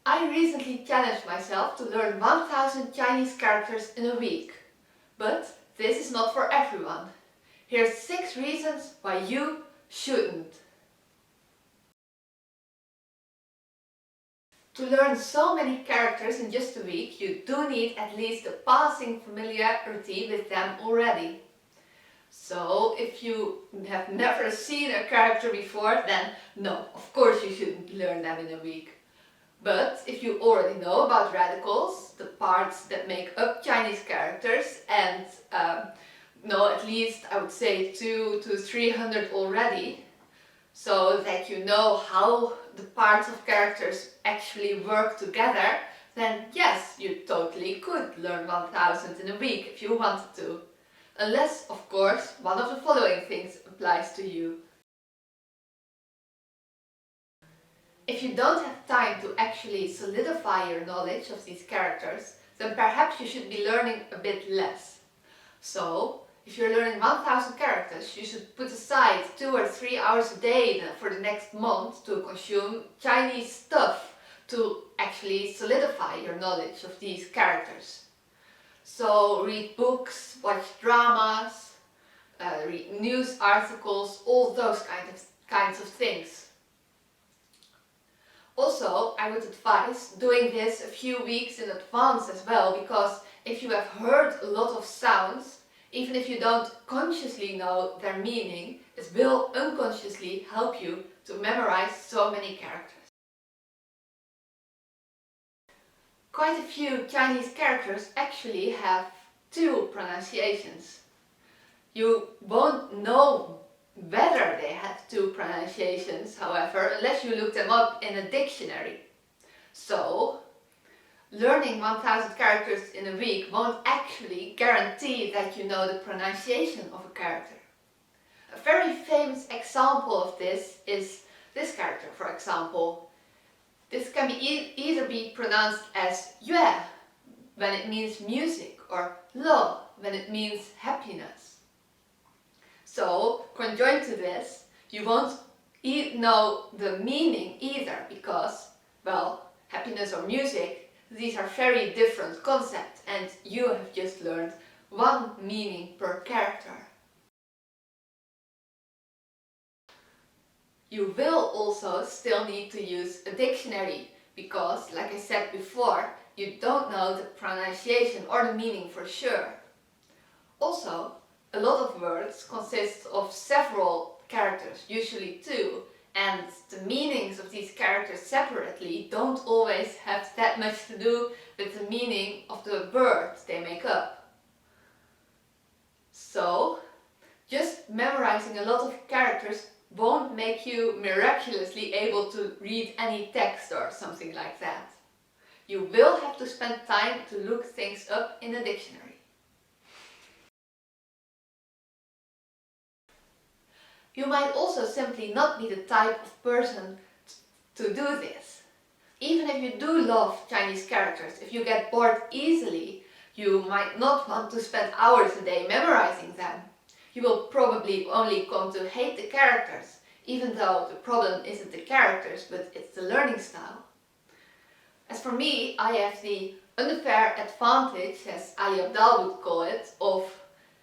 I recently challenged myself to learn 1000 Chinese characters in a week. But this is not for everyone. Here's 6 reasons why you shouldn't. To learn so many characters in just a week, you do need at least a passing familiarity with them already. So, if you have never seen a character before, then no, of course you shouldn't learn them in a week. But if you already know about radicals, the parts that make up Chinese characters, and know at least, I would say, 200 to 300 already, so that you know how the parts of characters actually work together, then yes, you totally could learn 1000 in a week if you wanted to. Unless, of course, one of the following things applies to you. If you don't have time to actually solidify your knowledge of these characters, then perhaps you should be learning a bit less. So, if you're learning 1000 characters, you should put aside 2 or 3 hours a day for the next month to consume Chinese stuff to actually solidify your knowledge of these characters. So, read books, watch dramas, read news articles, all those kinds of things. Also, I would advise doing this a few weeks in advance as well, because if you have heard a lot of sounds, even if you don't consciously know their meaning, it will unconsciously help you to memorize so many characters. Quite a few Chinese characters actually have 2 pronunciations. You won't know whether they have 2 pronunciations, however, unless you look them up in a dictionary. So, learning 1000 characters in a week won't actually guarantee that you know the pronunciation of a character. A very famous example of this is this character, for example. This can be either be pronounced as yue when it means music, or le when it means happiness. So, conjoined to this, you won't know the meaning either, because, well, happiness or music, these are very different concepts, and you have just learned one meaning per character. You will also still need to use a dictionary, because, like I said before, you don't know the pronunciation or the meaning for sure. Also, a lot of words consist of several characters, usually 2, and the meanings of these characters separately don't always have that much to do with the meaning of the words they make up. So, just memorizing a lot of characters won't make you miraculously able to read any text or something like that. You will have to spend time to look things up in a dictionary. You might also simply not be the type of person to do this. Even if you do love Chinese characters, if you get bored easily, you might not want to spend hours a day memorizing them. You will probably only come to hate the characters, even though the problem isn't the characters, but it's the learning style. As for me, I have the unfair advantage, as Ali Abdal would call it, of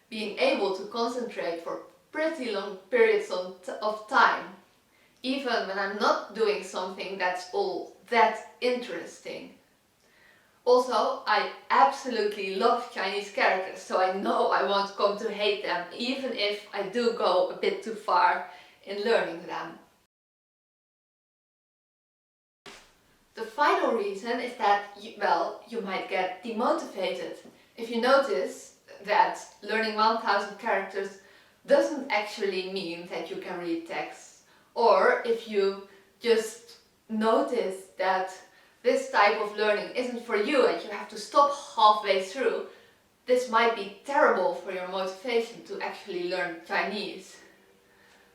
being able to concentrate for pretty long periods of time, even when I'm not doing something that's all that interesting. Also, I absolutely love Chinese characters, so I know I won't come to hate them, even if I do go a bit too far in learning them. The final reason is that, you might get demotivated. If you notice that learning 1000 characters doesn't actually mean that you can read text, or if you just notice that this type of learning isn't for you and you have to stop halfway through, this might be terrible for your motivation to actually learn Chinese.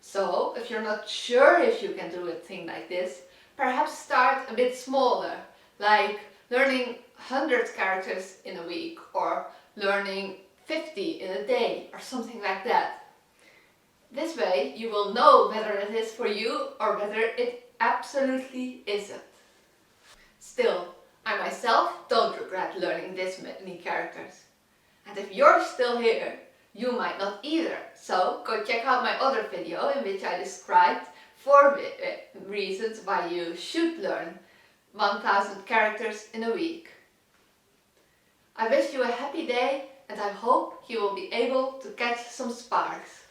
So, if you're not sure if you can do a thing like this, perhaps start a bit smaller, like learning 100 characters in a week, or learning 50 in a day, or something like that. This way you will know whether it is for you or whether it absolutely isn't. Still, I myself don't regret learning this many characters. And if you're still here, you might not either. So go check out my other video in which I described 4 reasons why you should learn 1000 characters in a week. I wish you a happy day and I hope you will be able to catch some sparks.